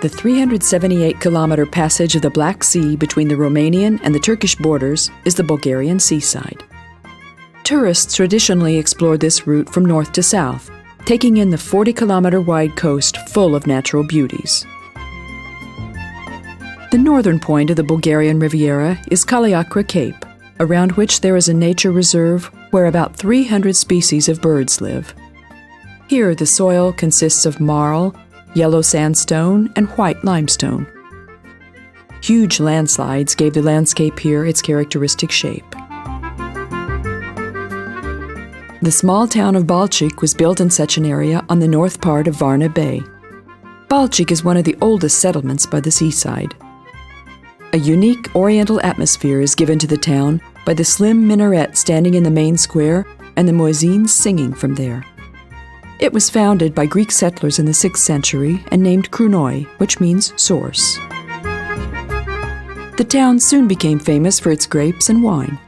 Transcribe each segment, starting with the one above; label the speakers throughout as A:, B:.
A: The 378-kilometer passage of the Black Sea between the Romanian and the Turkish borders is the Bulgarian seaside. Tourists traditionally explore this route from north to south, taking in the 40-kilometer-wide coast full of natural beauties. The northern point of the Bulgarian Riviera is Kaliakra Cape, around which there is a nature reserve where about 300 species of birds live. Here the soil consists of marl, yellow sandstone, and white limestone. Huge landslides gave the landscape here its characteristic shape. The small town of Balchik was built in such an area on the north part of Varna Bay. Balchik is one of the oldest settlements by the seaside. A unique oriental atmosphere is given to the town by the slim minaret standing in the main square and the muezzins singing from there. It was founded by Greek settlers in the 6th century and named Krunoi, which means source. The town soon became famous for its grapes and wine.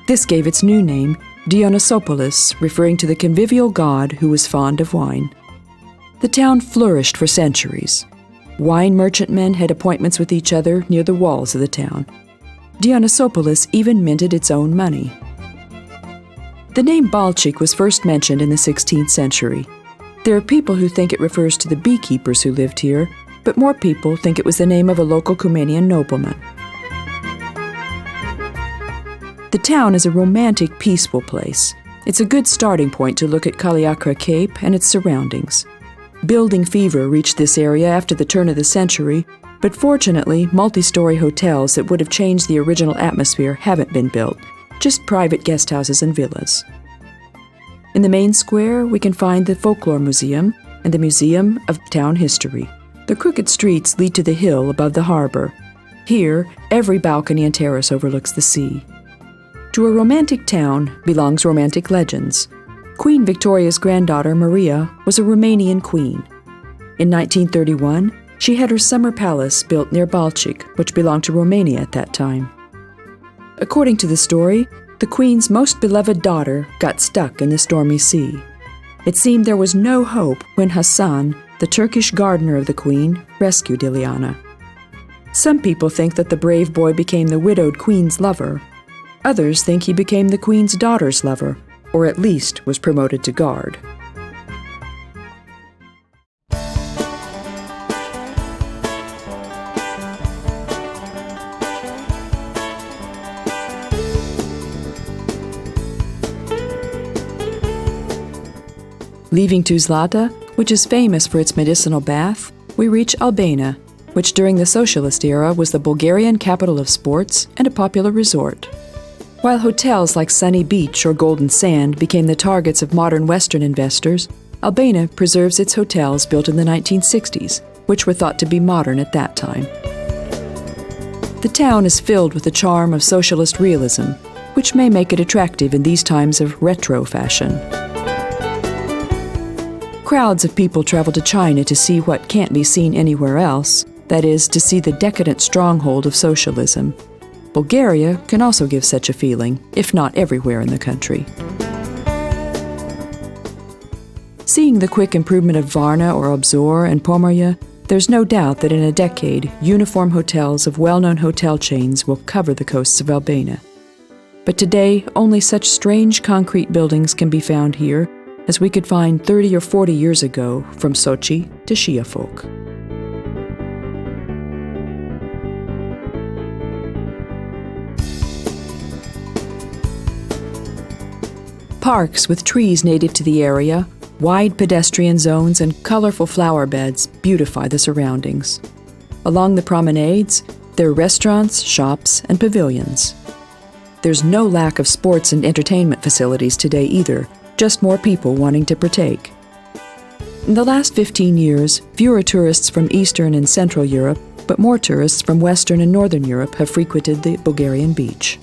A: This gave its new name Dionysopolis, referring to the convivial god who was fond of wine. The town flourished for centuries. Wine merchantmen had appointments with each other near the walls of the town. Dionysopolis even minted its own money. The name Balchik was first mentioned in the 16th century. There are people who think it refers to the beekeepers who lived here, but more people think it was the name of a local Cumanian nobleman. The town is a romantic, peaceful place. It's a good starting point to look at Kaliakra Cape and its surroundings. Building fever reached this area after the turn of the century, but fortunately, multi-story hotels that would have changed the original atmosphere haven't been built, just private guest houses and villas. In the main square, we can find the Folklore Museum and the Museum of Town History. The crooked streets lead to the hill above the harbor. Here, every balcony and terrace overlooks the sea. To a romantic town belongs romantic legends. Queen Victoria's granddaughter, Maria, was a Romanian queen. In 1931, she had her summer palace built near Balchik, which belonged to Romania at that time. According to the story, the queen's most beloved daughter got stuck in the stormy sea. It seemed there was no hope when Hassan, the Turkish gardener of the queen, rescued Ileana. Some people think that the brave boy became the widowed queen's lover. Others think he became the queen's daughter's lover, or at least was promoted to guard. Leaving Tuzlata, which is famous for its medicinal bath, we reach Albena, which during the Socialist era was the Bulgarian capital of sports and a popular resort. While hotels like Sunny Beach or Golden Sand became the targets of modern Western investors, Albena preserves its hotels built in the 1960s, which were thought to be modern at that time. The town is filled with the charm of socialist realism, which may make it attractive in these times of retro fashion. Crowds of people travel to China to see what can't be seen anywhere else, that is, to see the decadent stronghold of socialism. Bulgaria can also give such a feeling, if not everywhere in the country. Seeing the quick improvement of Varna or Obzor and Pomorje, there's no doubt that in a decade, uniform hotels of well-known hotel chains will cover the coasts of Albena. But today, only such strange concrete buildings can be found here as we could find 30 or 40 years ago from Sochi to Šiafolk. Parks with trees native to the area, wide pedestrian zones, and colorful flower beds beautify the surroundings. Along the promenades, there are restaurants, shops, and pavilions. There's no lack of sports and entertainment facilities today either, just more people wanting to partake. In the last 15 years, fewer tourists from Eastern and Central Europe, but more tourists from Western and Northern Europe have frequented the Bulgarian beach.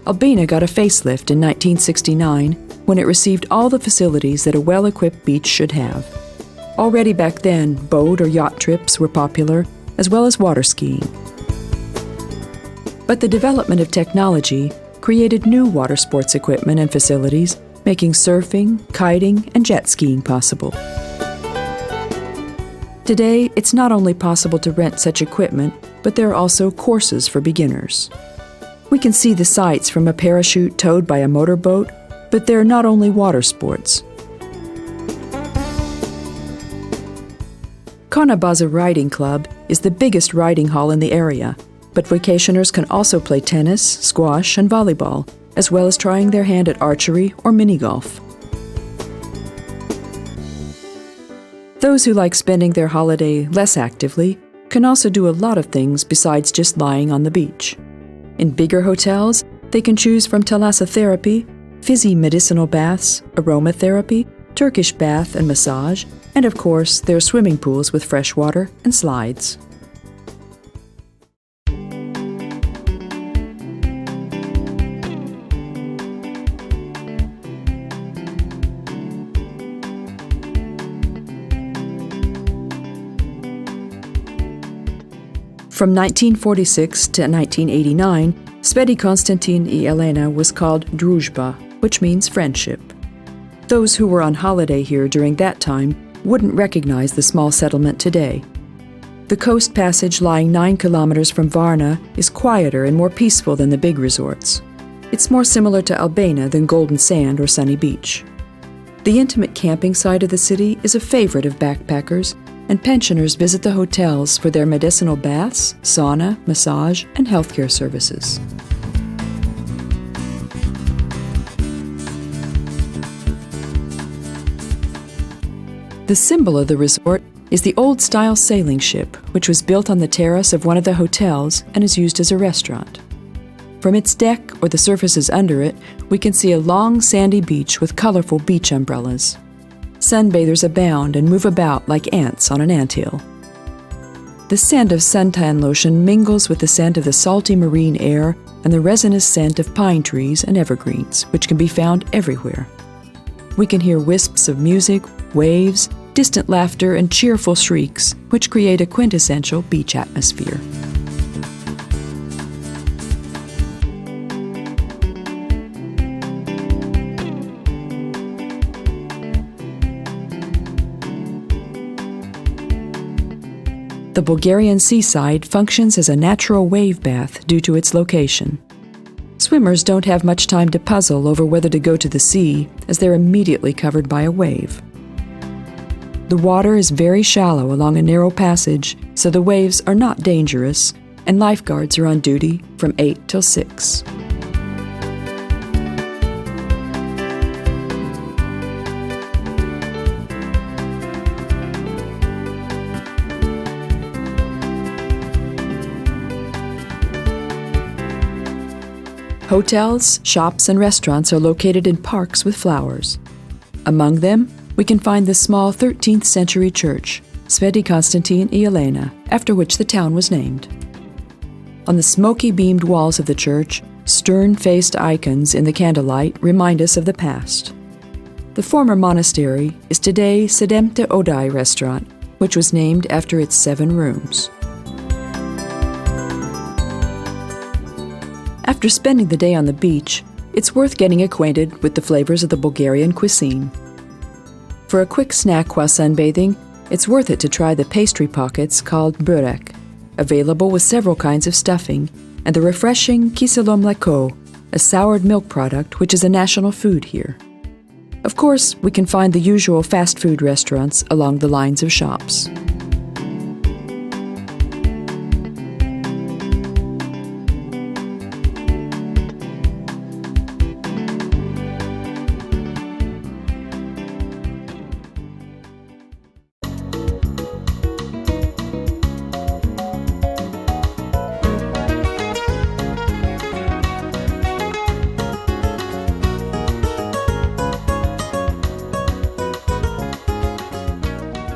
A: Albena got a facelift in 1969 when it received all the facilities that a well-equipped beach should have. Already back then, boat or yacht trips were popular, as well as water skiing. But the development of technology created new water sports equipment and facilities, making surfing, kiting, and jet skiing possible. Today, it's not only possible to rent such equipment, but there are also courses for beginners. We can see the sights from a parachute towed by a motorboat, but they're not only water sports. Expoza Riding Club is the biggest riding hall in the area, but vacationers can also play tennis, squash, and volleyball, as well as trying their hand at archery or mini-golf. Those who like spending their holiday less actively can also do a lot of things besides just lying on the beach. In bigger hotels, they can choose from thalassotherapy, fizzy medicinal baths, aromatherapy, Turkish bath and massage, and of course, there are swimming pools with fresh water and slides. From 1946 to 1989, Sveti Constantine I Elena was called Druzhba, which means friendship. Those who were on holiday here during that time wouldn't recognize the small settlement today. The coast passage lying 9 kilometers from Varna is quieter and more peaceful than the big resorts. It's more similar to Albena than Golden Sand or Sunny Beach. The intimate camping side of the city is a favorite of backpackers, and pensioners visit the hotels for their medicinal baths, sauna, massage, and healthcare services. The symbol of the resort is the old-style sailing ship, which was built on the terrace of one of the hotels and is used as a restaurant. From its deck or the surfaces under it, we can see a long sandy beach with colorful beach umbrellas. Sunbathers abound and move about like ants on an anthill. The scent of suntan lotion mingles with the scent of the salty marine air and the resinous scent of pine trees and evergreens, which can be found everywhere. We can hear wisps of music, waves, distant laughter, and cheerful shrieks, which create a quintessential beach atmosphere. The Bulgarian seaside functions as a natural wave bath due to its location. Swimmers don't have much time to puzzle over whether to go to the sea, as they're immediately covered by a wave. The water is very shallow along a narrow passage, so the waves are not dangerous, and lifeguards are on duty from 8 till 6. Hotels, shops, and restaurants are located in parks with flowers. Among them, we can find the small 13th century church, Sveti Constantine I Elena, after which the town was named. On the smoky beamed walls of the church, stern-faced icons in the candlelight remind us of the past. The former monastery is today Sedemte Odai restaurant, which was named after its 7 rooms. After spending the day on the beach, it's worth getting acquainted with the flavors of the Bulgarian cuisine. For a quick snack while sunbathing, it's worth it to try the pastry pockets called burek, available with several kinds of stuffing, and the refreshing kiselo mleko, a soured milk product which is a national food here. Of course, we can find the usual fast food restaurants along the lines of shops.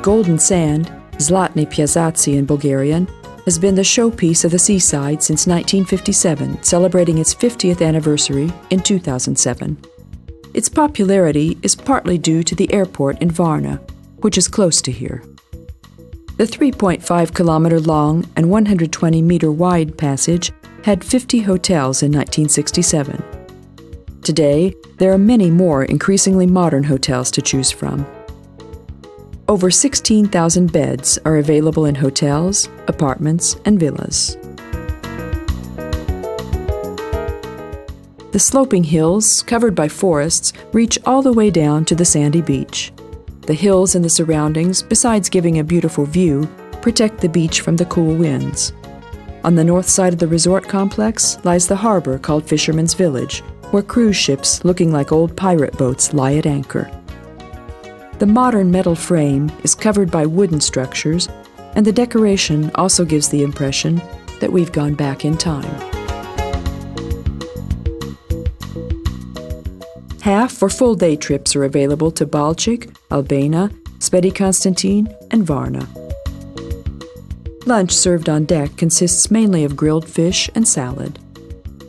A: Golden Sand, Zlatni Piazaci in Bulgarian, has been the showpiece of the seaside since 1957, celebrating its 50th anniversary in 2007. Its popularity is partly due to the airport in Varna, which is close to here. The 3.5-kilometer-long and 120-meter-wide passage had 50 hotels in 1967. Today, there are many more increasingly modern hotels to choose from. Over 16,000 beds are available in hotels, apartments, and villas. The sloping hills, covered by forests, reach all the way down to the sandy beach. The hills and the surroundings, besides giving a beautiful view, protect the beach from the cool winds. On the north side of the resort complex lies the harbor called Fisherman's Village, where cruise ships looking like old pirate boats lie at anchor. The modern metal frame is covered by wooden structures, and the decoration also gives the impression that we've gone back in time. Half or full day trips are available to Balchik, Albena, Constantine, and Varna. Lunch served on deck consists mainly of grilled fish and salad.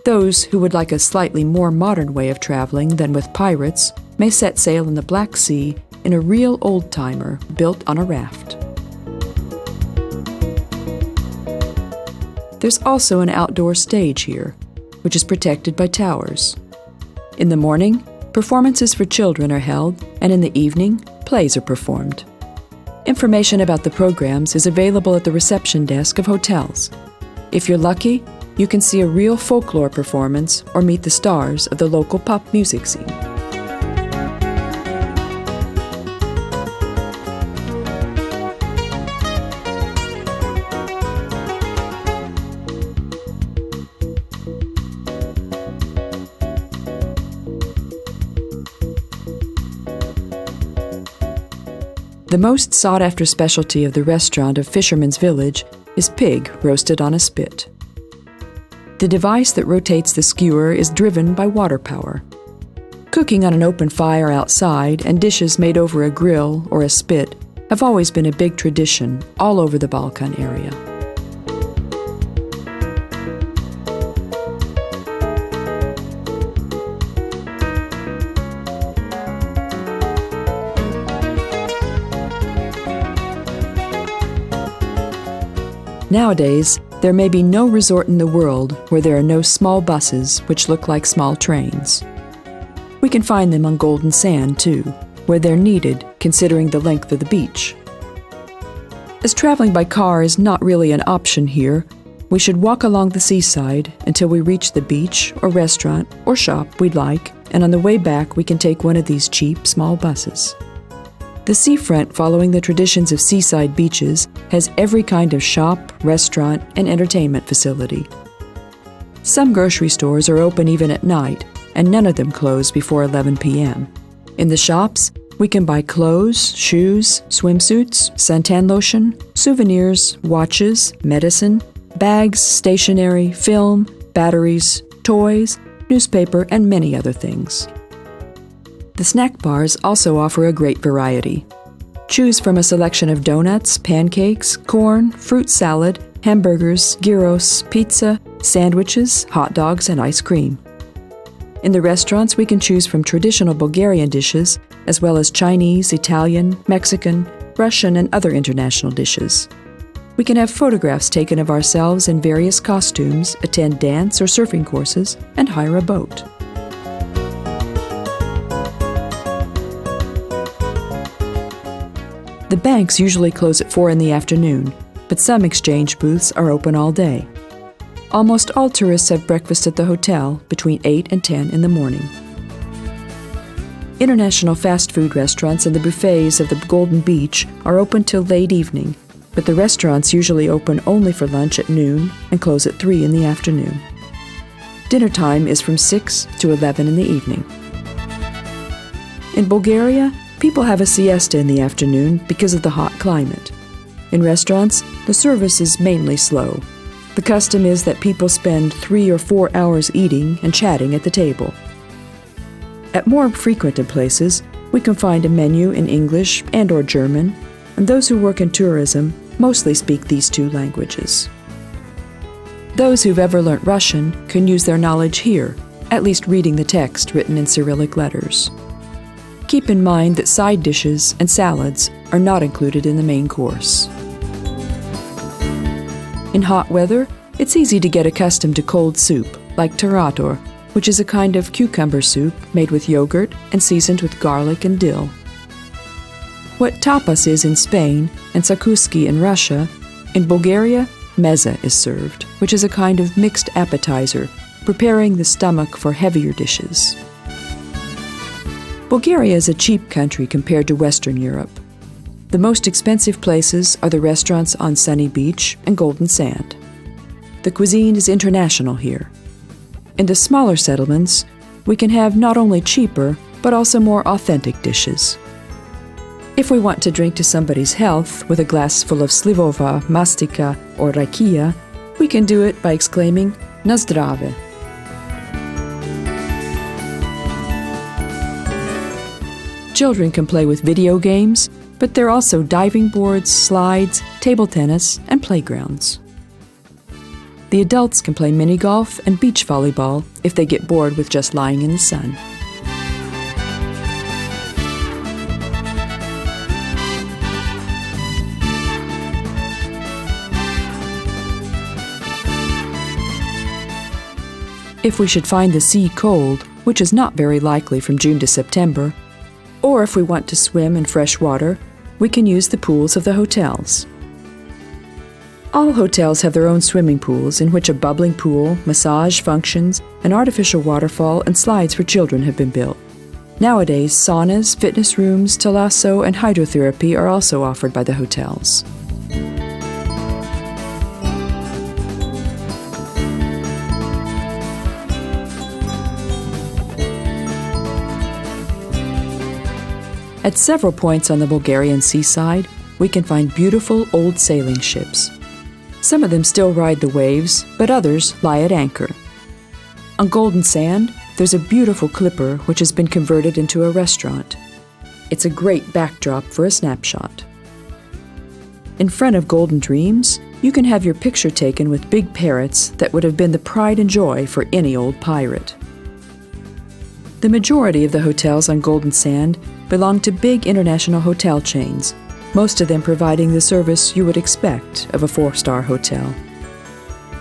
A: Those who would like a slightly more modern way of traveling than with pirates may set sail in the Black Sea in a real old-timer built on a raft. There's also an outdoor stage here, which is protected by towers. In the morning, performances for children are held, and in the evening, plays are performed. Information about the programs is available at the reception desk of hotels. If you're lucky, you can see a real folklore performance or meet the stars of the local pop music scene. The most sought-after specialty of the restaurant of Fisherman's Village is pig roasted on a spit. The device that rotates the skewer is driven by water power. Cooking on an open fire outside and dishes made over a grill or a spit have always been a big tradition all over the Balkan area. Nowadays, there may be no resort in the world where there are no small buses which look like small trains. We can find them on golden sand, too, where they're needed considering the length of the beach. As traveling by car is not really an option here, we should walk along the seaside until we reach the beach or restaurant or shop we'd like, and on the way back we can take one of these cheap, small buses. The seafront, following the traditions of seaside beaches, has every kind of shop, restaurant, and entertainment facility. Some grocery stores are open even at night, and none of them close before 11 p.m. In the shops, we can buy clothes, shoes, swimsuits, suntan lotion, souvenirs, watches, medicine, bags, stationery, film, batteries, toys, newspaper, and many other things. The snack bars also offer a great variety. Choose from a selection of donuts, pancakes, corn, fruit salad, hamburgers, gyros, pizza, sandwiches, hot dogs, and ice cream. In the restaurants, we can choose from traditional Bulgarian dishes, as well as Chinese, Italian, Mexican, Russian, and other international dishes. We can have photographs taken of ourselves in various costumes, attend dance or surfing courses, and hire a boat. The banks usually close at 4 in the afternoon, but some exchange booths are open all day. Almost all tourists have breakfast at the hotel between 8 and 10 in the morning. International fast food restaurants and the buffets of the Golden Beach are open till late evening, but the restaurants usually open only for lunch at noon and close at 3 in the afternoon. Dinner time is from 6 to 11 in the evening. In Bulgaria, people have a siesta in the afternoon because of the hot climate. In restaurants, the service is mainly slow. The custom is that people spend 3 or 4 hours eating and chatting at the table. At more frequented places, we can find a menu in English and/or German, and those who work in tourism mostly speak these two languages. Those who've ever learnt Russian can use their knowledge here, at least reading the text written in Cyrillic letters. Keep in mind that side dishes and salads are not included in the main course. In hot weather, it's easy to get accustomed to cold soup, like tarator, which is a kind of cucumber soup made with yogurt and seasoned with garlic and dill. What tapas is in Spain and sakuski in Russia, in Bulgaria, meza is served, which is a kind of mixed appetizer, preparing the stomach for heavier dishes. Bulgaria is a cheap country compared to Western Europe. The most expensive places are the restaurants on Sunny Beach and Golden Sand. The cuisine is international here. In the smaller settlements, we can have not only cheaper, but also more authentic dishes. If we want to drink to somebody's health with a glass full of slivova, mastika, or rakia, we can do it by exclaiming, "Na zdrave." Children can play with video games, but there are also diving boards, slides, table tennis, and playgrounds. The adults can play mini golf and beach volleyball if they get bored with just lying in the sun. If we should find the sea cold, which is not very likely from June to September, or if we want to swim in fresh water, we can use the pools of the hotels. All hotels have their own swimming pools in which a bubbling pool, massage functions, an artificial waterfall, and slides for children have been built. Nowadays, saunas, fitness rooms, talasso, and hydrotherapy are also offered by the hotels. At several points on the Bulgarian seaside, we can find beautiful old sailing ships. Some of them still ride the waves, but others lie at anchor. On Golden Sand, there's a beautiful clipper which has been converted into a restaurant. It's a great backdrop for a snapshot. In front of Golden Dreams, you can have your picture taken with big parrots that would have been the pride and joy for any old pirate. The majority of the hotels on Golden Sand belong to big international hotel chains, most of them providing the service you would expect of a 4-star hotel.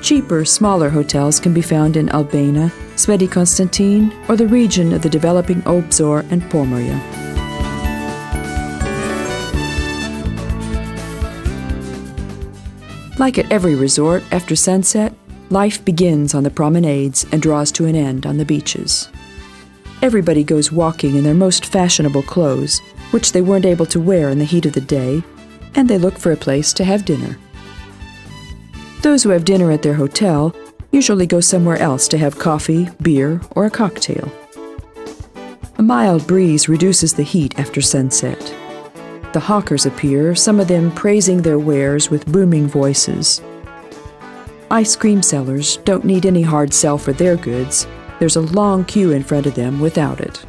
A: Cheaper, smaller hotels can be found in Albena, Constantine, or the region of the developing Obzor and Pomoria. Like at every resort, after sunset, life begins on the promenades and draws to an end on the beaches. Everybody goes walking in their most fashionable clothes, which they weren't able to wear in the heat of the day, and they look for a place to have dinner. Those who have dinner at their hotel usually go somewhere else to have coffee, beer, or a cocktail. A mild breeze reduces the heat after sunset. The hawkers appear, some of them praising their wares with booming voices. Ice cream sellers don't need any hard sell for their goods. There's a long queue in front of them without it.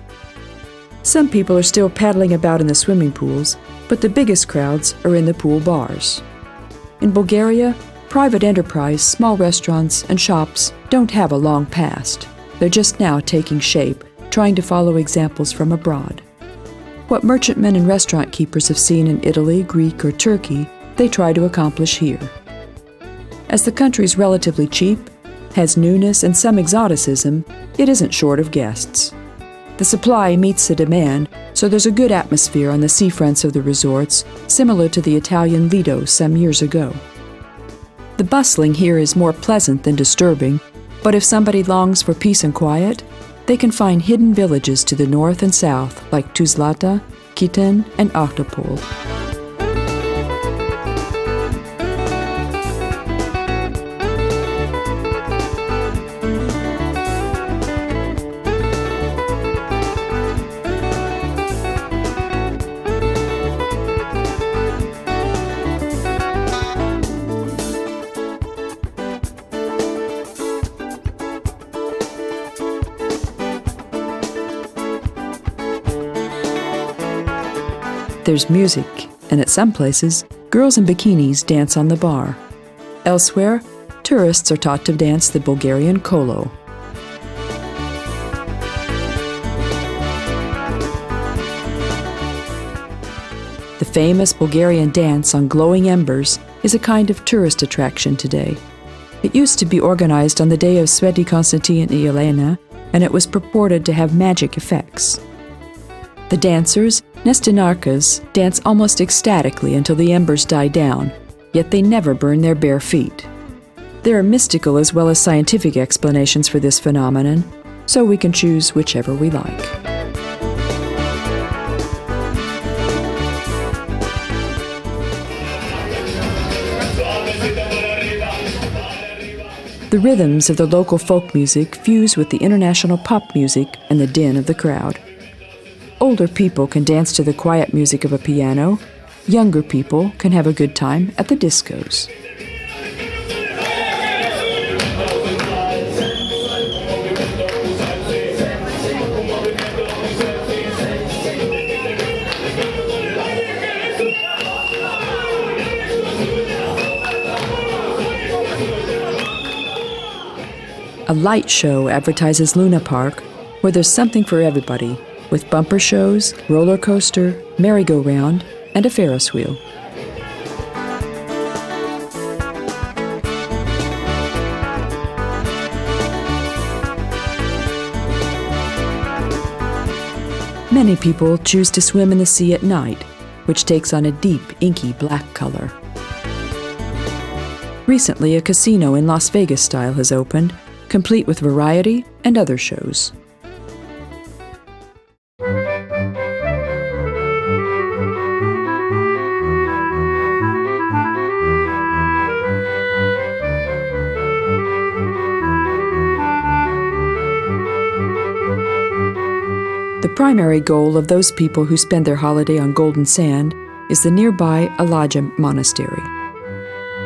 A: Some people are still paddling about in the swimming pools, but the biggest crowds are in the pool bars. In Bulgaria, private enterprise, small restaurants, and shops don't have a long past. They're just now taking shape, trying to follow examples from abroad. What merchantmen and restaurant keepers have seen in Italy, Greece, or Turkey, they try to accomplish here. As the country's relatively cheap, has newness and some exoticism, it isn't short of guests. The supply meets the demand, so there's a good atmosphere on the seafronts of the resorts, similar to the Italian Lido some years ago. The bustling here is more pleasant than disturbing, but if somebody longs for peace and quiet, they can find hidden villages to the north and south like Tuzlata, Kiten, and Octopol. There's music, and at some places, girls in bikinis dance on the bar. Elsewhere, tourists are taught to dance the Bulgarian kolo. The famous Bulgarian dance on glowing embers is a kind of tourist attraction today. It used to be organized on the day of Constantine and Elena, and it was purported to have magic effects. The dancers, Nestinarkas, dance almost ecstatically until the embers die down, yet they never burn their bare feet. There are mystical as well as scientific explanations for this phenomenon, so we can choose whichever we like. The rhythms of the local folk music fuse with the international pop music and the din of the crowd. Older people can dance to the quiet music of a piano. Younger people can have a good time at the discos. A light show advertises Luna Park, where there's something for everybody, with bumper shows, roller coaster, merry-go-round, and a Ferris wheel. Many people choose to swim in the sea at night, which takes on a deep, inky black color. Recently, a casino in Las Vegas style has opened, complete with variety and other shows. The primary goal of those people who spend their holiday on golden sand is the nearby Aladzha Monastery.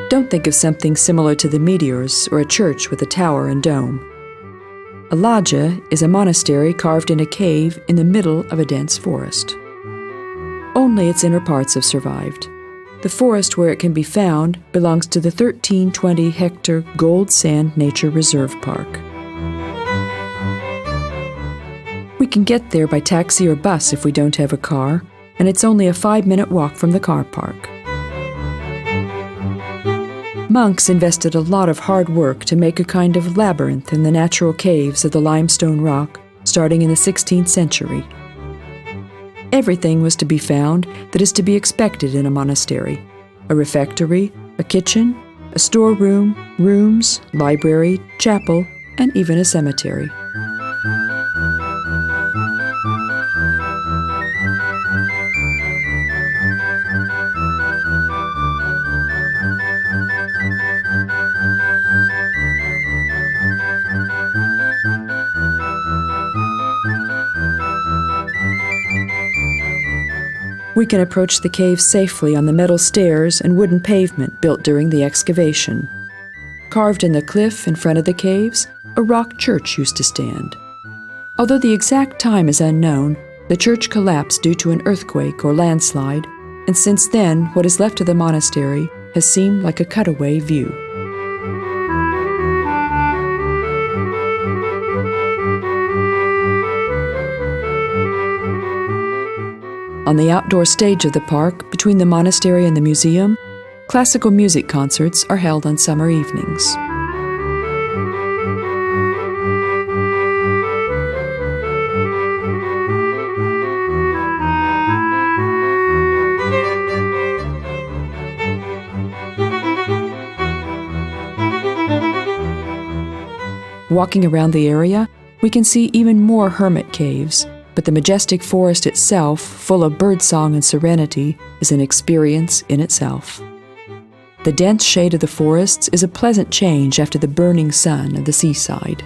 A: Don't think of something similar to the meteors or a church with a tower and dome. Aladzha is a monastery carved in a cave in the middle of a dense forest. Only its inner parts have survived. The forest where it can be found belongs to the 1320-hectare Gold Sand Nature Reserve Park. We can get there by taxi or bus if we don't have a car, and it's only a 5-minute walk from the car park. Monks invested a lot of hard work to make a kind of labyrinth in the natural caves of the limestone rock, starting in the 16th century. Everything was to be found that is to be expected in a monastery: a refectory, a kitchen, a storeroom, rooms, library, chapel, and even a cemetery. We can approach the cave safely on the metal stairs and wooden pavement built during the excavation. Carved in the cliff in front of the caves, a rock church used to stand. Although the exact time is unknown, the church collapsed due to an earthquake or landslide, and since then what is left of the monastery has seemed like a cutaway view. On the outdoor stage of the park, between the monastery and the museum, classical music concerts are held on summer evenings. Walking around the area, we can see even more hermit caves, but the majestic forest itself, full of birdsong and serenity, is an experience in itself. The dense shade of the forests is a pleasant change after the burning sun of the seaside.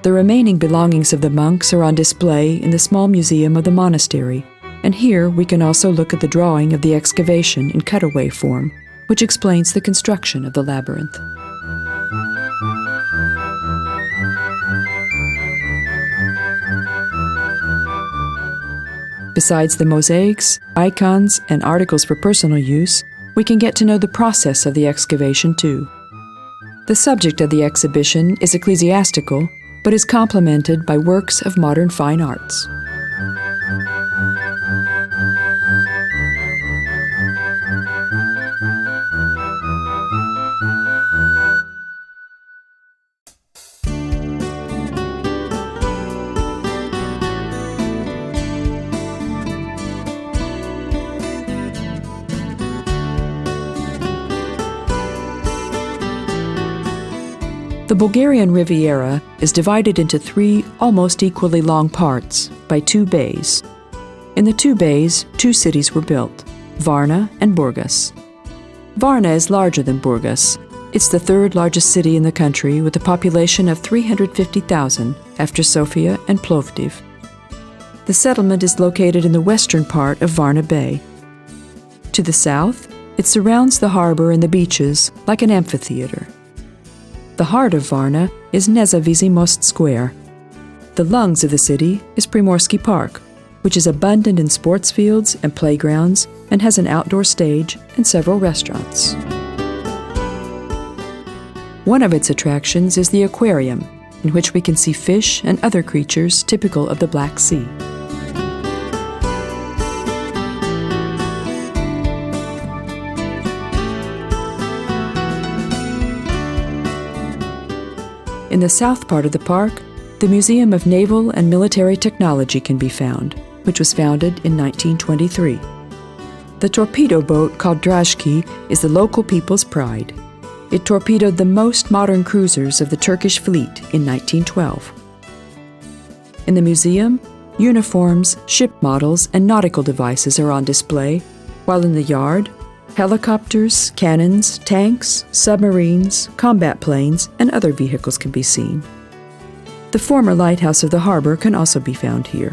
A: The remaining belongings of the monks are on display in the small museum of the monastery, and here we can also look at the drawing of the excavation in cutaway form, which explains the construction of the labyrinth. Besides the mosaics, icons, and articles for personal use, we can get to know the process of the excavation too. The subject of the exhibition is ecclesiastical, but is complemented by works of modern fine arts. The Bulgarian Riviera is divided into 3 almost equally long parts by 2 bays. In the 2 bays, 2 cities were built, Varna and Burgas. Varna is larger than Burgas. It's the 3rd largest city in the country with a population of 350,000 after Sofia and Plovdiv. The settlement is located in the western part of Varna Bay. To the south, it surrounds the harbor and the beaches like an amphitheater. The heart of Varna is Nesebar Square. The lungs of the city is Primorsky Park, which is abundant in sports fields and playgrounds and has an outdoor stage and several restaurants. One of its attractions is the aquarium, in which we can see fish and other creatures typical of the Black Sea. In the south part of the park, the Museum of Naval and Military Technology can be found, which was founded in 1923. The torpedo boat called Drajki is the local people's pride. It torpedoed the most modern cruisers of the Turkish fleet in 1912. In the museum, uniforms, ship models, and nautical devices are on display, while in the yard, helicopters, cannons, tanks, submarines, combat planes, and other vehicles can be seen. The former lighthouse of the harbor can also be found here.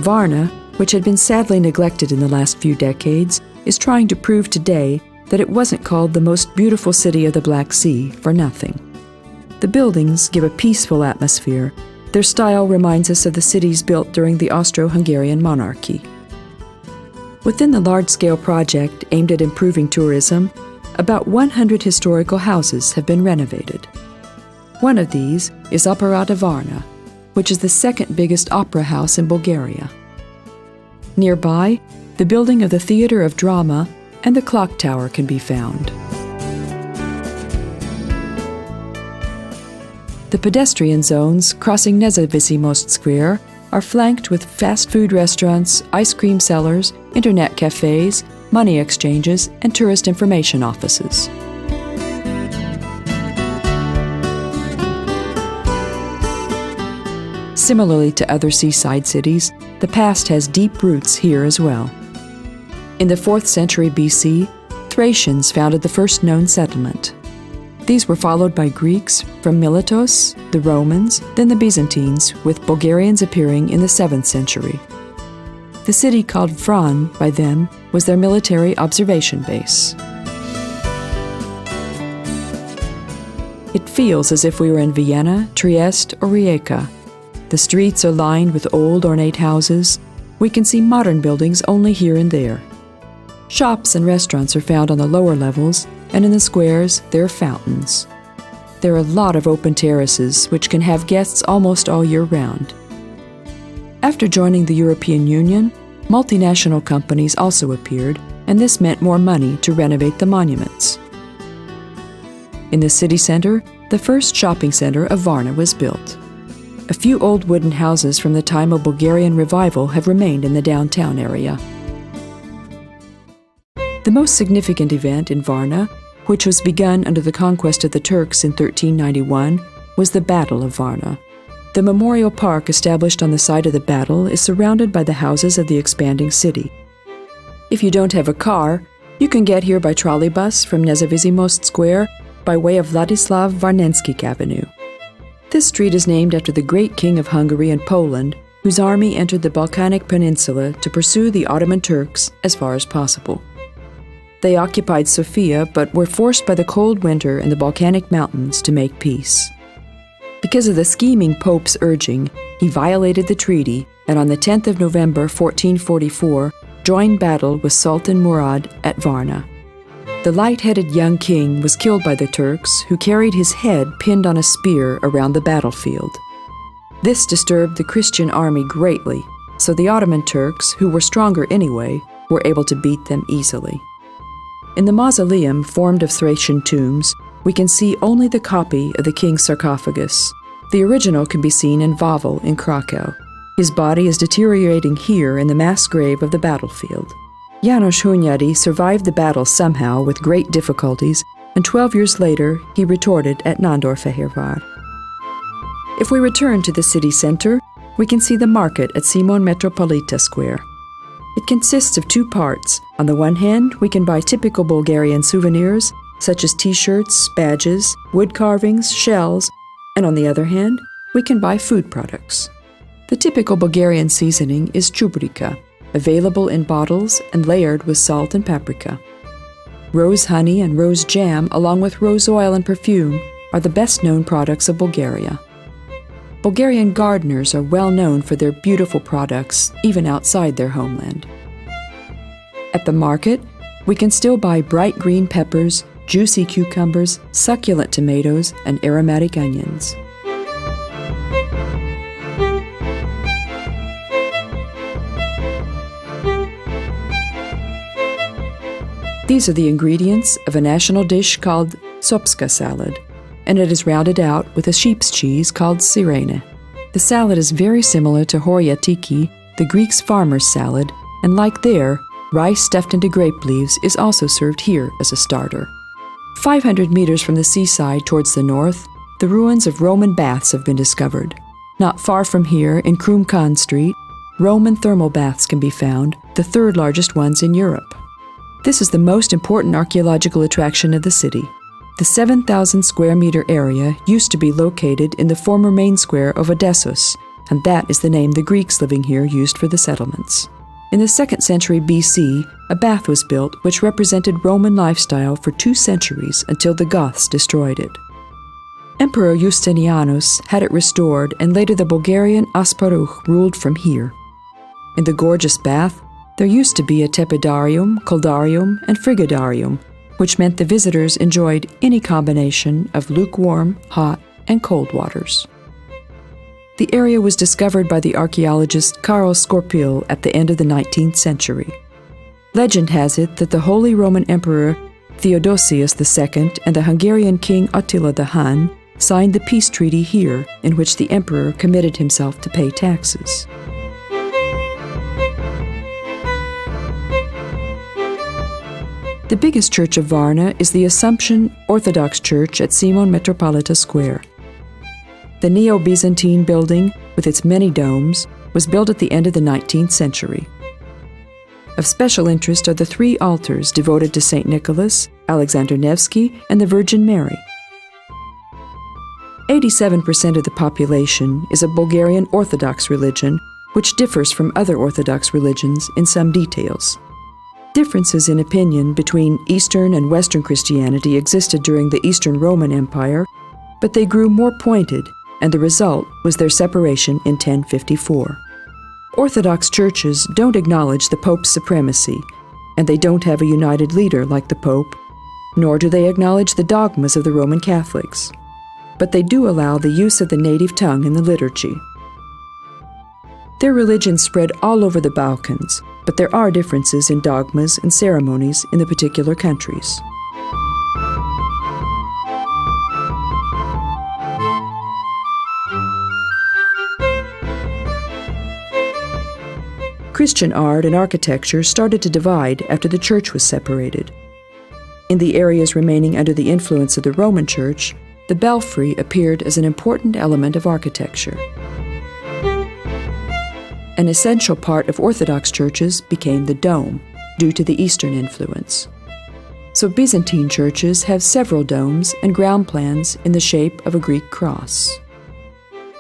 A: Varna, which had been sadly neglected in the last few decades, is trying to prove today that it wasn't called the most beautiful city of the Black Sea for nothing. The buildings give a peaceful atmosphere. Their style reminds us of the cities built during the Austro-Hungarian monarchy. Within the large-scale project aimed at improving tourism, about 100 historical houses have been renovated. One of these is Opera de Varna, which is the 2nd biggest opera house in Bulgaria. Nearby, the building of the Theatre of Drama and the clock tower can be found. The pedestrian zones crossing Nesebar Square are flanked with fast food restaurants, ice cream sellers, internet cafes, money exchanges, and tourist information offices. Similarly to other seaside cities, the past has deep roots here as well. In the 4th century BC, Thracians founded the first known settlement. These were followed by Greeks from Miletos, the Romans, then the Byzantines, with Bulgarians appearing in the 7th century. The city called Varna by them was their military observation base. It feels as if we were in Vienna, Trieste, or Rijeka. The streets are lined with old ornate houses. We can see modern buildings only here and there. Shops and restaurants are found on the lower levels, and in the squares there are fountains. There are a lot of open terraces which can have guests almost all year round. After joining the European Union, multinational companies also appeared, and this meant more money to renovate the monuments. In the city center, the first shopping center of Varna was built. A few old wooden houses from the time of Bulgarian revival have remained in the downtown area. The most significant event in Varna, which was begun under the conquest of the Turks in 1391, was the Battle of Varna. The memorial park established on the site of the battle is surrounded by the houses of the expanding city. If you don't have a car, you can get here by trolleybus from Nesebar Square by way of Vladislav Varnenskij Avenue. This street is named after the great king of Hungary and Poland, whose army entered the Balkanic peninsula to pursue the Ottoman Turks as far as possible. They occupied Sofia, but were forced by the cold winter in the Balkanic mountains to make peace. Because of the scheming Pope's urging, he violated the treaty and on the 10th of November 1444 joined battle with Sultan Murad at Varna. The light-headed young king was killed by the Turks, who carried his head pinned on a spear around the battlefield. This disturbed the Christian army greatly, so the Ottoman Turks, who were stronger anyway, were able to beat them easily. In the mausoleum, formed of Thracian tombs, we can see only the copy of the king's sarcophagus. The original can be seen in Wawel in Krakow. His body is deteriorating here in the mass grave of the battlefield. János Hunyadi survived the battle somehow with great difficulties, and 12 years later he retorted at Nándorfehérvár. If we return to the city center, we can see the market at Simon Metropolita Square. It consists of two parts. On the one hand, we can buy typical Bulgarian souvenirs, such as t-shirts, badges, wood carvings, shells, and on the other hand, we can buy food products. The typical Bulgarian seasoning is čubrika, available in bottles and layered with salt and paprika. Rose honey and rose jam, along with rose oil and perfume, are the best-known products of Bulgaria. Bulgarian gardeners are well known for their beautiful products, even outside their homeland. At the market, we can still buy bright green peppers, juicy cucumbers, succulent tomatoes, and aromatic onions. These are the ingredients of a national dish called sopska salad, and it is rounded out with a sheep's cheese called sirene. The salad is very similar to horiatiki, the Greeks' farmer's salad, and like there, rice stuffed into grape leaves is also served here as a starter. 500 meters from the seaside towards the north, the ruins of Roman baths have been discovered. Not far from here, in Krum Khan Street, Roman thermal baths can be found, the third largest ones in Europe. This is the most important archaeological attraction of the city. The 7,000 square meter area used to be located in the former main square of Odessos, and that is the name the Greeks living here used for the settlements. In the 2nd century BC, a bath was built which represented Roman lifestyle for 2 centuries until the Goths destroyed it. Emperor Justinianus had it restored, and later the Bulgarian Asparuch ruled from here. In the gorgeous bath, there used to be a tepidarium, coldarium, and frigidarium, which meant the visitors enjoyed any combination of lukewarm, hot, and cold waters. The area was discovered by the archaeologist Karol Skorpil at the end of the 19th century. Legend has it that the Holy Roman Emperor Theodosius II and the Hungarian King Attila the Hun signed the peace treaty here, in which the emperor committed himself to pay taxes. The biggest church of Varna is the Assumption Orthodox Church at Simon Metropolita Square. The Neo-Byzantine building, with its many domes, was built at the end of the 19th century. Of special interest are the 3 altars devoted to St. Nicholas, Alexander Nevsky, and the Virgin Mary. 87% of the population is a Bulgarian Orthodox religion, which differs from other Orthodox religions in some details. Differences in opinion between Eastern and Western Christianity existed during the Eastern Roman Empire, but they grew more pointed, and the result was their separation in 1054. Orthodox churches don't acknowledge the Pope's supremacy, and they don't have a united leader like the Pope, nor do they acknowledge the dogmas of the Roman Catholics. But they do allow the use of the native tongue in the liturgy. Their religion spread all over the Balkans, but there are differences in dogmas and ceremonies in the particular countries. Christian art and architecture started to divide after the church was separated. In the areas remaining under the influence of the Roman Church, the belfry appeared as an important element of architecture. An essential part of Orthodox churches became the dome, due to the Eastern influence. So Byzantine churches have several domes and ground plans in the shape of a Greek cross.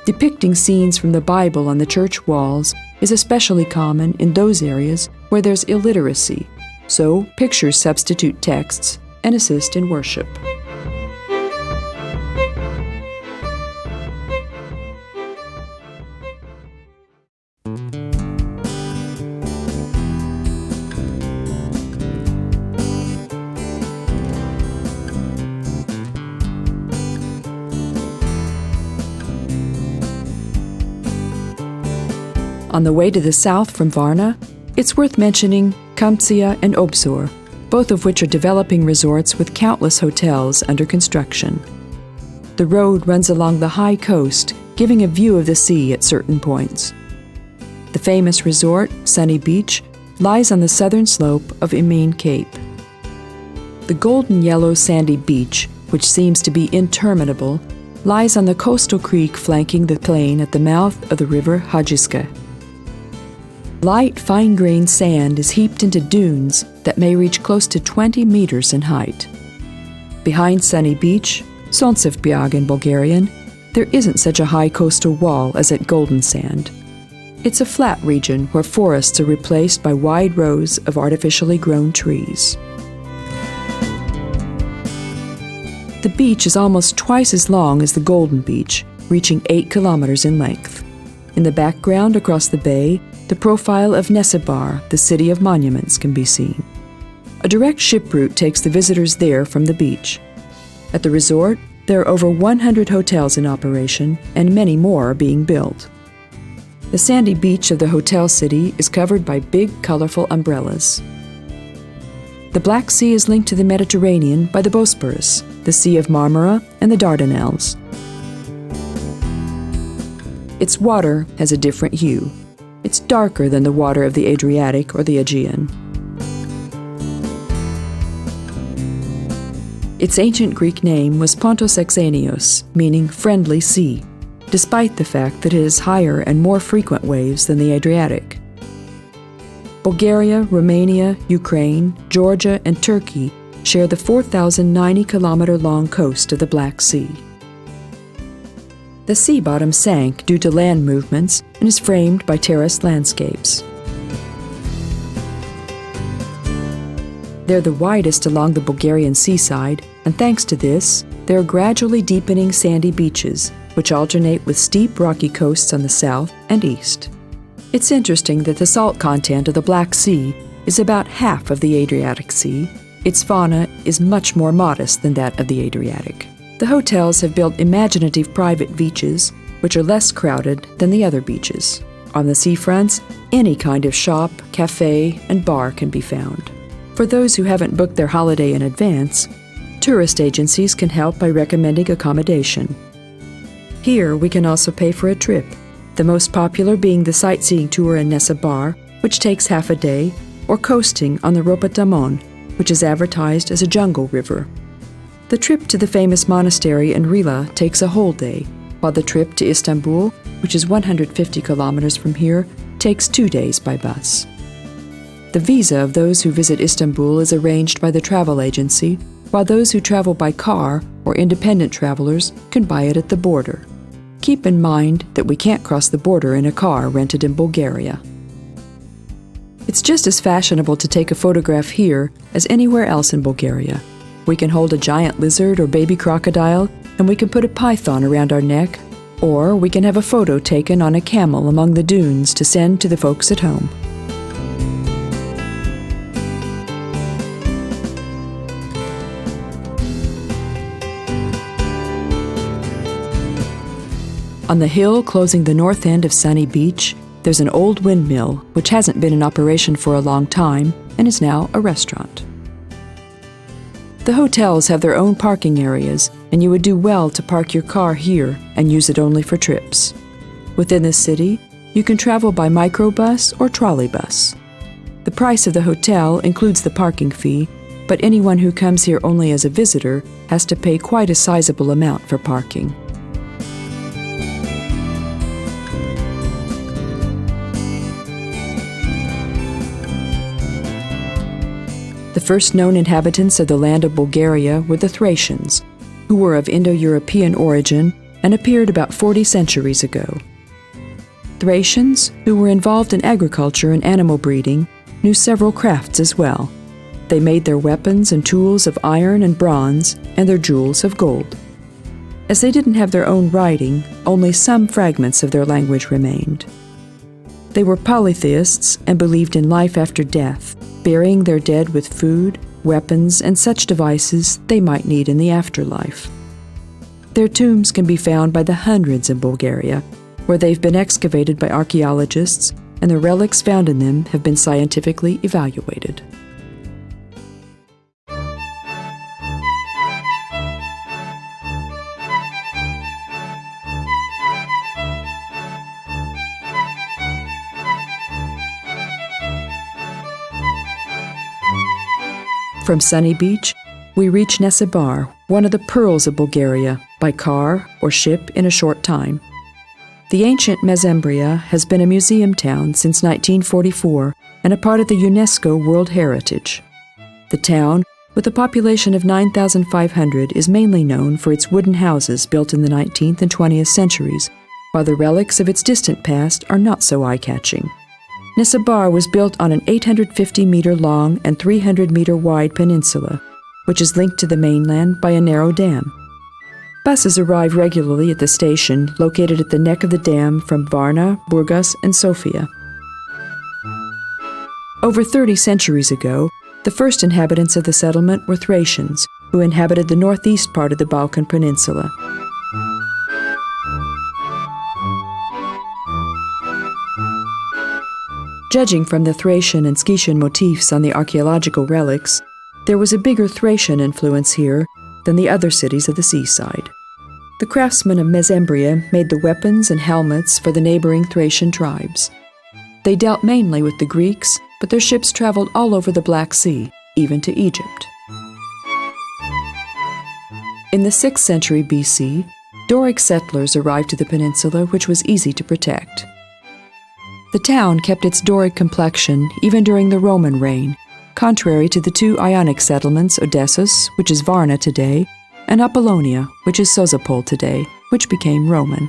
A: Depicting scenes from the Bible on the church walls is especially common in those areas where there's illiteracy, so pictures substitute texts and assist in worship. On the way to the south from Varna, it's worth mentioning Kamtsia and Obzor, both of which are developing resorts with countless hotels under construction. The road runs along the high coast, giving a view of the sea at certain points. The famous resort, Sunny Beach, lies on the southern slope of Emine Cape. The golden yellow sandy beach, which seems to be interminable, lies on the coastal creek flanking the plain at the mouth of the river Hajiska. Light, fine-grained sand is heaped into dunes that may reach close to 20 meters in height. Behind Sunny Beach, Soncevbiag in Bulgarian, there isn't such a high coastal wall as at Golden Sand. It's a flat region where forests are replaced by wide rows of artificially grown trees. The beach is almost twice as long as the Golden Beach, reaching 8 kilometers in length. In the background across the bay, the profile of Nessebar, the city of monuments, can be seen. A direct ship route takes the visitors there from the beach. At the resort, there are over 100 hotels in operation, and many more are being built. The sandy beach of the hotel city is covered by big, colorful umbrellas. The Black Sea is linked to the Mediterranean by the Bosporus, the Sea of Marmara, and the Dardanelles. Its water has a different hue. It's darker than the water of the Adriatic or the Aegean. Its ancient Greek name was Pontos Exenios, meaning friendly sea, despite the fact that it has higher and more frequent waves than the Adriatic. Bulgaria, Romania, Ukraine, Georgia, and Turkey share the 4,090-kilometer-long coast of the Black Sea. The sea bottom sank due to land movements and is framed by terraced landscapes. They're the widest along the Bulgarian seaside, and thanks to this, there are gradually deepening sandy beaches, which alternate with steep rocky coasts on the south and east. It's interesting that the salt content of the Black Sea is about half of the Adriatic Sea. Its fauna is much more modest than that of the Adriatic. The hotels have built imaginative private beaches, which are less crowded than the other beaches. On the seafronts, any kind of shop, cafe, and bar can be found. For those who haven't booked their holiday in advance, tourist agencies can help by recommending accommodation. Here, we can also pay for a trip, the most popular being the sightseeing tour in Nessebar, which takes half a day, or coasting on the Ropatamon, which is advertised as a jungle river. The trip to the famous monastery in Rila takes a whole day, while the trip to Istanbul, which is 150 kilometers from here, takes 2 days by bus. The visa of those who visit Istanbul is arranged by the travel agency, while those who travel by car or independent travelers can buy it at the border. Keep in mind that we can't cross the border in a car rented in Bulgaria. It's just as fashionable to take a photograph here as anywhere else in Bulgaria. We can hold a giant lizard or baby crocodile, and we can put a python around our neck, or we can have a photo taken on a camel among the dunes to send to the folks at home. On the hill closing the north end of Sunny Beach, there's an old windmill which hasn't been in operation for a long time and is now a restaurant. The hotels have their own parking areas, and you would do well to park your car here and use it only for trips. Within the city, you can travel by microbus or trolley bus. The price of the hotel includes the parking fee, but anyone who comes here only as a visitor has to pay quite a sizable amount for parking. The first known inhabitants of the land of Bulgaria were the Thracians, who were of Indo-European origin and appeared about 40 centuries ago. Thracians, who were involved in agriculture and animal breeding, knew several crafts as well. They made their weapons and tools of iron and bronze, and their jewels of gold. As they didn't have their own writing, only some fragments of their language remained. They were polytheists and believed in life after death, burying their dead with food, weapons, and such devices they might need in the afterlife. Their tombs can be found by the hundreds in Bulgaria, where they've been excavated by archaeologists, and the relics found in them have been scientifically evaluated. From Sunny Beach, we reach Nesebar, one of the pearls of Bulgaria, by car or ship in a short time. The ancient Mesembria has been a museum town since 1944 and a part of the UNESCO World Heritage. The town, with a population of 9,500, is mainly known for its wooden houses built in the 19th and 20th centuries, while the relics of its distant past are not so eye-catching. Nesebar was built on an 850-meter-long and 300-meter-wide peninsula, which is linked to the mainland by a narrow dam. Buses arrive regularly at the station located at the neck of the dam from Varna, Burgas, and Sofia. Over 30 centuries ago, the first inhabitants of the settlement were Thracians, who inhabited the northeast part of the Balkan peninsula. Judging from the Thracian and Scythian motifs on the archaeological relics, there was a bigger Thracian influence here than the other cities of the seaside. The craftsmen of Mesembria made the weapons and helmets for the neighboring Thracian tribes. They dealt mainly with the Greeks, but their ships traveled all over the Black Sea, even to Egypt. In the 6th century BC, Doric settlers arrived to the peninsula, which was easy to protect. The town kept its Doric complexion even during the Roman reign, contrary to the two Ionic settlements, Odessus, which is Varna today, and Apollonia, which is Sozopol today, which became Roman.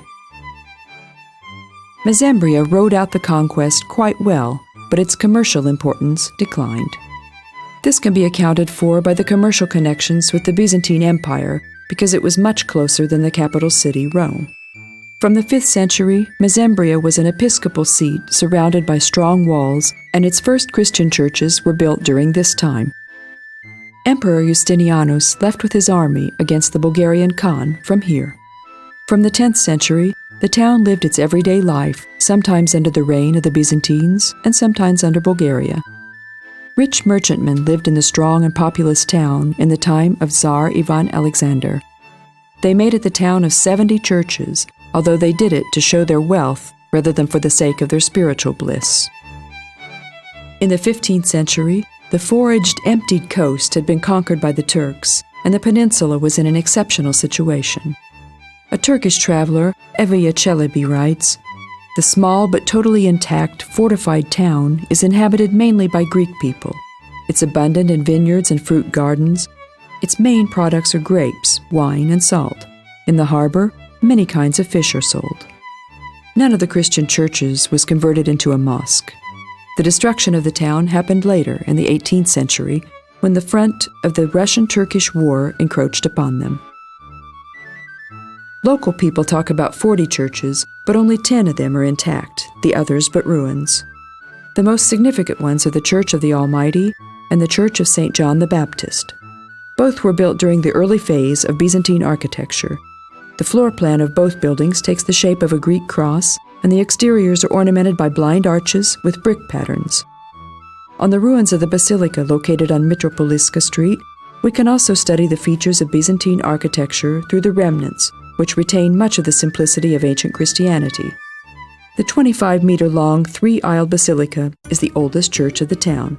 A: Mesembria rode out the conquest quite well, but its commercial importance declined. This can be accounted for by the commercial connections with the Byzantine Empire, because it was much closer than the capital city, Rome. From the 5th century, Mesembria was an episcopal seat surrounded by strong walls, and its first Christian churches were built during this time. Emperor Justinianus left with his army against the Bulgarian Khan from here. From the 10th century, the town lived its everyday life, sometimes under the reign of the Byzantines and sometimes under Bulgaria. Rich merchantmen lived in the strong and populous town in the time of Tsar Ivan Alexander. They made it the town of 70 churches, although they did it to show their wealth rather than for the sake of their spiritual bliss. In the 15th century, the foraged, emptied coast had been conquered by the Turks, and the peninsula was in an exceptional situation. A Turkish traveler, Evliya Çelebi, writes, "The small but totally intact, fortified town is inhabited mainly by Greek people. It's abundant in vineyards and fruit gardens. Its main products are grapes, wine, and salt. In the harbor, many kinds of fish are sold." None of the Christian churches was converted into a mosque. The destruction of the town happened later, in the 18th century, when the front of the Russian-Turkish War encroached upon them. Local people talk about 40 churches, but only 10 of them are intact, the others but ruins. The most significant ones are the Church of the Almighty and the Church of St. John the Baptist. Both were built during the early phase of Byzantine architecture. The floor plan of both buildings takes the shape of a Greek cross, and the exteriors are ornamented by blind arches with brick patterns. On the ruins of the basilica located on Mitropoliska Street, we can also study the features of Byzantine architecture through the remnants, which retain much of the simplicity of ancient Christianity. The 25-meter-long, three-aisled basilica is the oldest church of the town.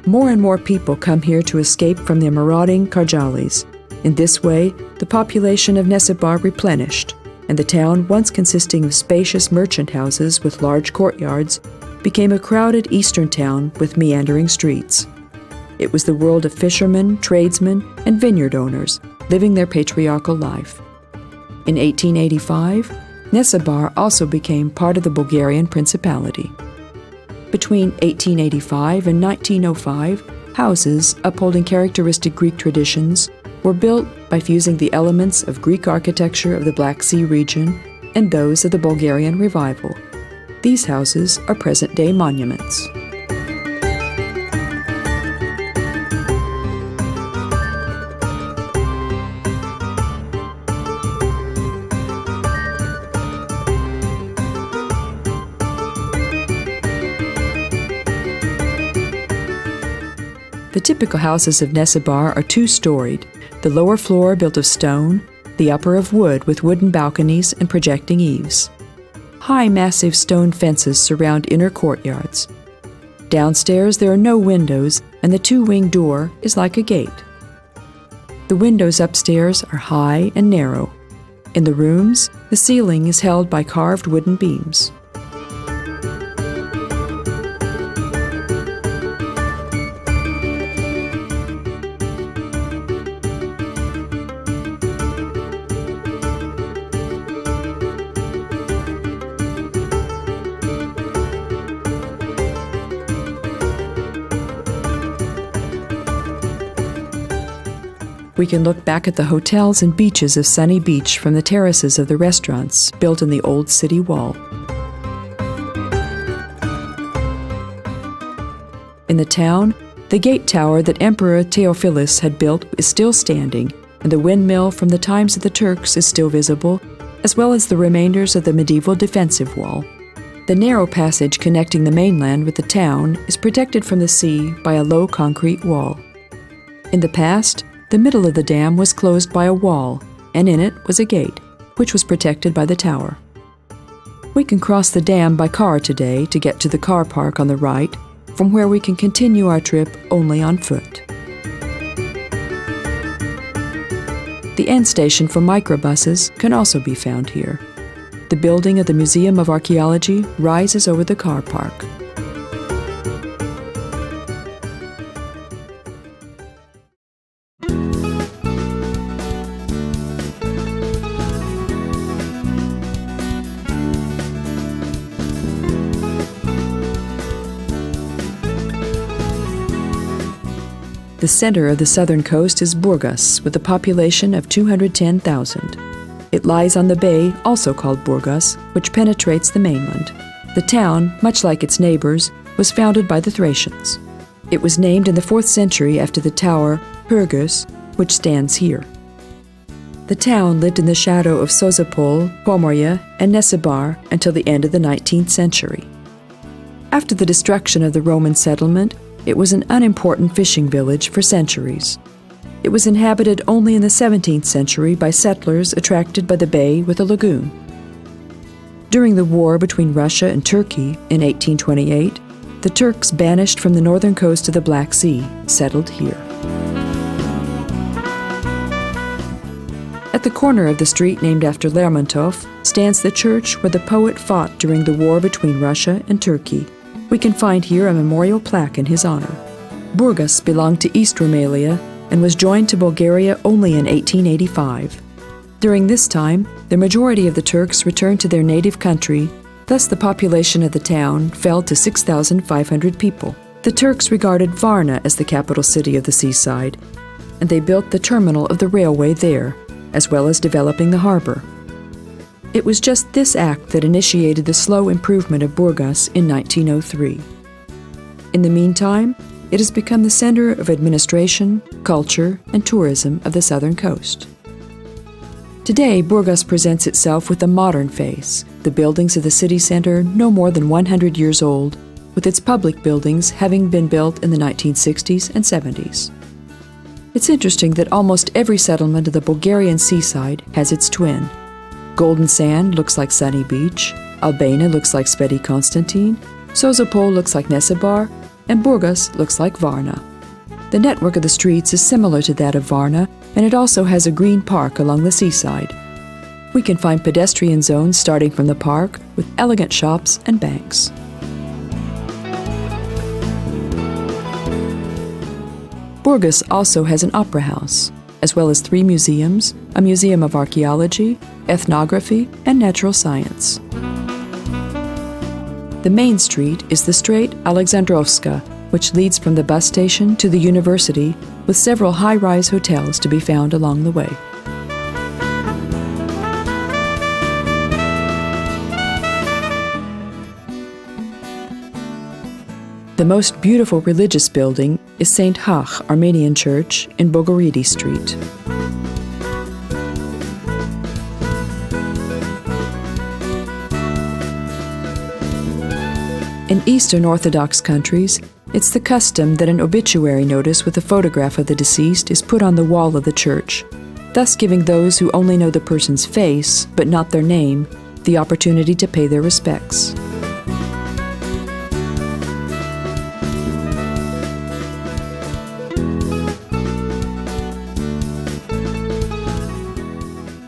A: More and more people come here to escape from the marauding Karjalis. In this way, the population of Nesebar replenished, and the town, once consisting of spacious merchant houses with large courtyards, became a crowded eastern town with meandering streets. It was the world of fishermen, tradesmen, and vineyard owners, living their patriarchal life. In 1885, Nesebar also became part of the Bulgarian Principality. Between 1885 and 1905, houses upholding characteristic Greek traditions were built by fusing the elements of Greek architecture of the Black Sea region and those of the Bulgarian Revival. These houses are present-day monuments. The typical houses of Nesebar are two-storied, the lower floor built of stone, the upper of wood with wooden balconies and projecting eaves. High, massive stone fences surround inner courtyards. Downstairs there are no windows, and the two-wing door is like a gate. The windows upstairs are high and narrow. In the rooms, the ceiling is held by carved wooden beams. We can look back at the hotels and beaches of Sunny Beach from the terraces of the restaurants built in the old city wall. In the town, the gate tower that Emperor Theophilus had built is still standing, and the windmill from the times of the Turks is still visible, as well as the remainders of the medieval defensive wall. The narrow passage connecting the mainland with the town is protected from the sea by a low concrete wall. In the past, the middle of the dam was closed by a wall, and in it was a gate, which was protected by the tower. We can cross the dam by car today to get to the car park on the right, from where we can continue our trip only on foot. The end station for microbuses can also be found here. The building of the Museum of Archaeology rises over the car park. The center of the southern coast is Burgas, with a population of 210,000. It lies on the bay, also called Burgas, which penetrates the mainland. The town, much like its neighbors, was founded by the Thracians. It was named in the 4th century after the tower Burgas, which stands here. The town lived in the shadow of Sozopol, Pomoria, and Nessebar until the end of the 19th century. After the destruction of the Roman settlement, it was an unimportant fishing village for centuries. It was inhabited only in the 17th century by settlers attracted by the bay with a lagoon. During the war between Russia and Turkey in 1828, the Turks banished from the northern coast of the Black Sea, settled here. At the corner of the street named after Lermontov stands the church where the poet fought during the war between Russia and Turkey. We can find here a memorial plaque in his honor. Burgas belonged to East Rumelia and was joined to Bulgaria only in 1885. During this time, the majority of the Turks returned to their native country, thus the population of the town fell to 6,500 people. The Turks regarded Varna as the capital city of the seaside, and they built the terminal of the railway there, as well as developing the harbor. It was just this act that initiated the slow improvement of Burgas in 1903. In the meantime, it has become the center of administration, culture, and tourism of the southern coast. Today, Burgas presents itself with a modern face, the buildings of the city center no more than 100 years old, with its public buildings having been built in the 1960s and 70s. It's interesting that almost every settlement of the Bulgarian seaside has its twin. Golden Sand looks like Sunny Beach, Albena looks like Sveti Constantine, Sozopol looks like Nessebar, and Burgas looks like Varna. The network of the streets is similar to that of Varna, and it also has a green park along the seaside. We can find pedestrian zones starting from the park with elegant shops and banks. Burgas also has an opera house, as well as 3 museums, a museum of archaeology, ethnography, and natural science. The main street is the Straight Alexandrovska, which leads from the bus station to the university, with several high-rise hotels to be found along the way. The most beautiful religious building is St. Hach Armenian Church in Bogoridi Street. In Eastern Orthodox countries, it's the custom that an obituary notice with a photograph of the deceased is put on the wall of the church, thus giving those who only know the person's face, but not their name, the opportunity to pay their respects.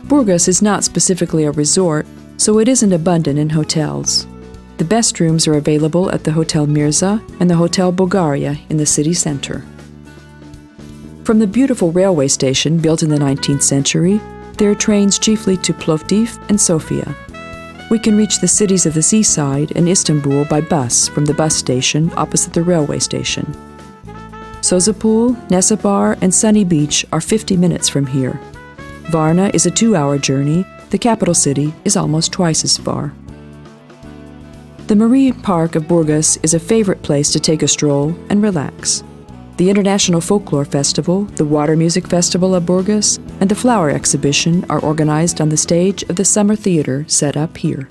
A: Burgas is not specifically a resort, so it isn't abundant in hotels. The best rooms are available at the Hotel Mirza and the Hotel Bulgaria in the city center. From the beautiful railway station built in the 19th century, there are trains chiefly to Plovdiv and Sofia. We can reach the cities of the Seaside and Istanbul by bus from the bus station opposite the railway station. Sozopol, Nesebar, and Sunny Beach are 50 minutes from here. Varna is a 2-hour journey. The capital city is almost twice as far. The Marine Park of Burgas is a favorite place to take a stroll and relax. The International Folklore Festival, the Water Music Festival of Burgas, and the Flower Exhibition are organized on the stage of the Summer Theater set up here.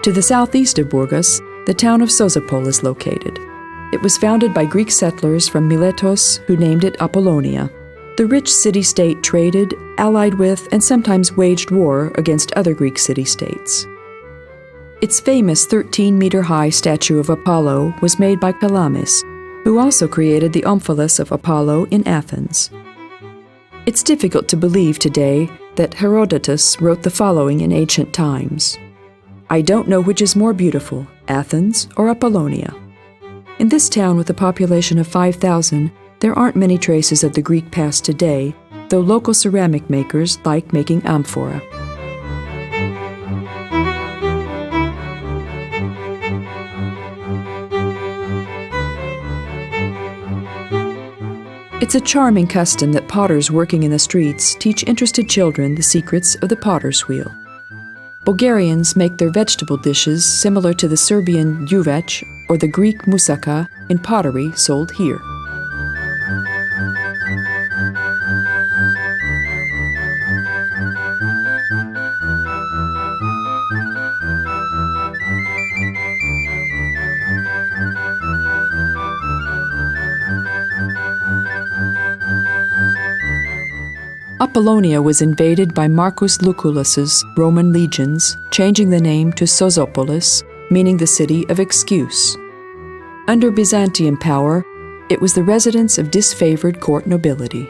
A: To the southeast of Burgas, the town of Sozopol is located. It was founded by Greek settlers from Miletos who named it Apollonia. The rich city-state traded, allied with, and sometimes waged war against other Greek city-states. Its famous 13-meter-high statue of Apollo was made by Calamis, who also created the omphalos of Apollo in Athens. It's difficult to believe today that Herodotus wrote the following in ancient times: "I don't know which is more beautiful, Athens or Apollonia." In this town with a population of 5,000, there aren't many traces of the Greek past today, though local ceramic makers like making amphora. It's a charming custom that potters working in the streets teach interested children the secrets of the potter's wheel. Bulgarians make their vegetable dishes similar to the Serbian juvec or the Greek moussaka in pottery sold here. Apollonia was invaded by Marcus Lucullus's Roman legions, changing the name to Sozopolis, meaning the city of excuse. Under Byzantian power, it was the residence of disfavored court nobility.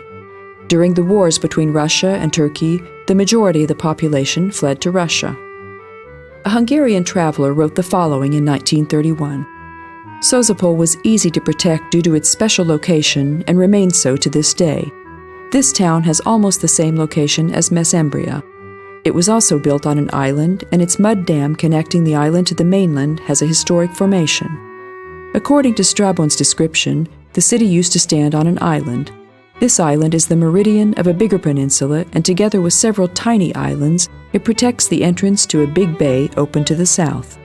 A: During the wars between Russia and Turkey, the majority of the population fled to Russia. A Hungarian traveler wrote the following in 1931. Sozopol was easy to protect due to its special location and remains so to this day. This town has almost the same location as Mesembria. It was also built on an island, and its mud dam connecting the island to the mainland has a historic formation. According to Strabon's description, the city used to stand on an island. This island is the meridian of a bigger peninsula, and together with several tiny islands, it protects the entrance to a big bay open to the south.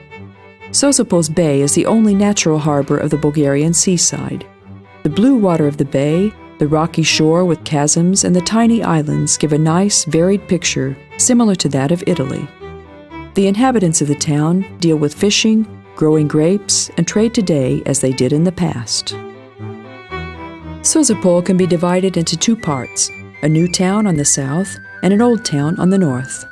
A: Sozopol's bay is the only natural harbor of the Bulgarian seaside. The blue water of the bay, the rocky shore with chasms, and the tiny islands give a nice, varied picture similar to that of Italy. The inhabitants of the town deal with fishing, growing grapes, and trade today as they did in the past. Sozopol can be divided into two parts, a new town on the south and an old town on the north.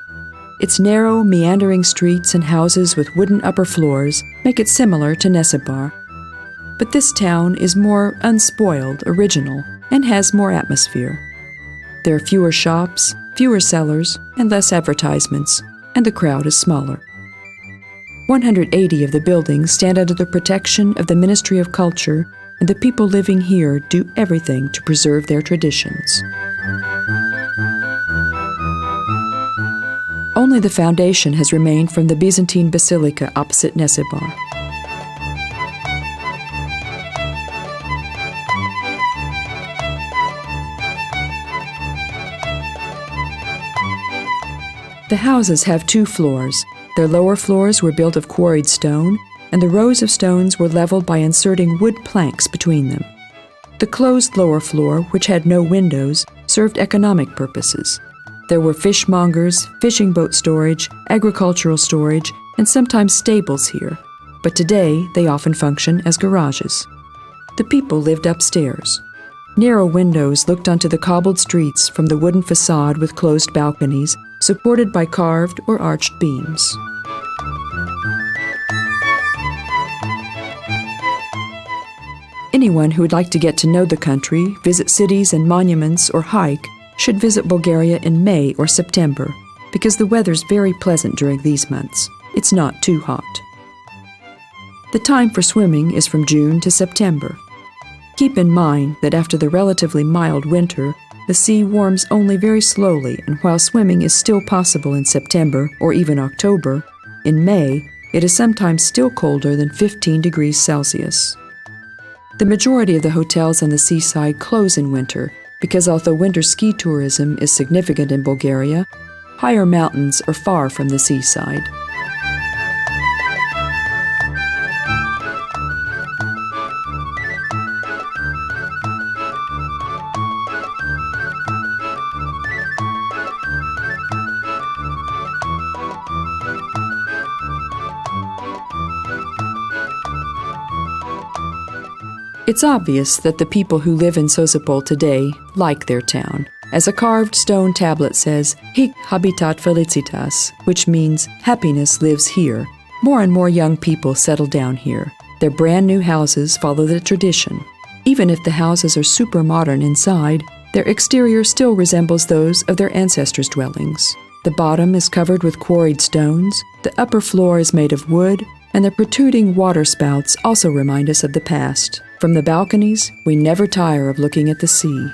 A: Its narrow, meandering streets and houses with wooden upper floors make it similar to Nessebar. But this town is more unspoiled, original, and has more atmosphere. There are fewer shops, fewer sellers, and less advertisements, and the crowd is smaller. 180 of the buildings stand under the protection of the Ministry of Culture, and the people living here do everything to preserve their traditions. Only the foundation has remained from the Byzantine basilica opposite Nessebar. The houses have two floors. Their lower floors were built of quarried stone, and the rows of stones were leveled by inserting wood planks between them. The closed lower floor, which had no windows, served economic purposes. There were fishmongers, fishing boat storage, agricultural storage, and sometimes stables here, but today they often function as garages. The people lived upstairs. Narrow windows looked onto the cobbled streets from the wooden facade with closed balconies, supported by carved or arched beams. Anyone who would like to get to know the country, visit cities and monuments, or hike should visit Bulgaria in May or September, because the weather's very pleasant during these months. It's not too hot. The time for swimming is from June to September. Keep in mind that after the relatively mild winter, the sea warms only very slowly, and while swimming is still possible in September or even October, in May it is sometimes still colder than 15 degrees Celsius. The majority of the hotels on the seaside close in winter because although winter ski tourism is significant in Bulgaria, higher mountains are far from the seaside. It's obvious that the people who live in Sozopol today like their town, as a carved stone tablet says, "Hic habitat felicitas," which means happiness lives here. More and more young people settle down here. Their brand new houses follow the tradition. Even if the houses are super modern inside, their exterior still resembles those of their ancestors' dwellings. The bottom is covered with quarried stones, the upper floor is made of wood, and the protruding water spouts also remind us of the past. From the balconies, we never tire of looking at the sea.